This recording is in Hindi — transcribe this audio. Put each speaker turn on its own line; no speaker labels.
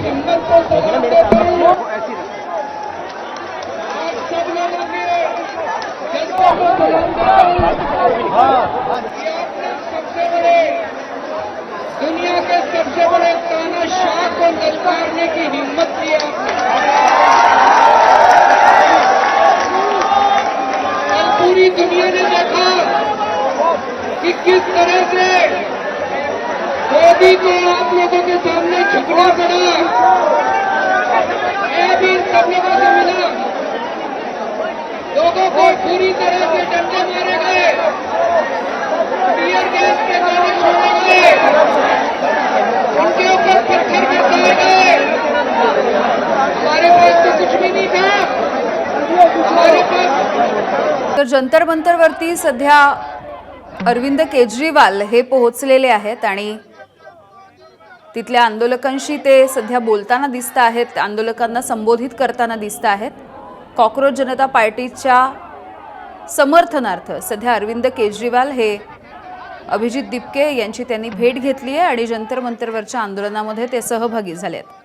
हिम्मत को सलाम देता हूँ। आप सब लोगों के जज्बे को सलाम देता हूँ कि आपने सबसे बड़े दुनिया के सबसे बड़े तानाशाह को ललकारने की हिम्मत की आपने। कल पूरी दुनिया ने देखा कि किस तरह से मोदी को आप लोगों के सामने झुकना पड़ा। मैं भी सब लोगों से मिला, लोगों को पूरी तरह से डंडे मारे गए, टीयर गैस के गोले छोड़े गए, उनके ऊपर पत्थर बरसाए गए। हमारे पास तो कुछ भी नहीं था, हमारे पास।
तर जंतर मंतरवरती सध्या अरविंद केजरीवाल हे पोहोचलेले आहेत आणि तिथल्या आंदोलकांशी ते सध्या बोलताना दिसत आहेत, आंदोलकांना संबोधित करताना दिसत आहेत। कॉकरोच जनता पार्टीच्या समर्थनार्थ सध्या अरविंद केजरीवाल हे अभिजित दीपके यांची त्यांनी भेट घेतली आहे आणि जंतर मंतरवरच्या आंदोलनामध्ये ते सहभागी झाले आहेत।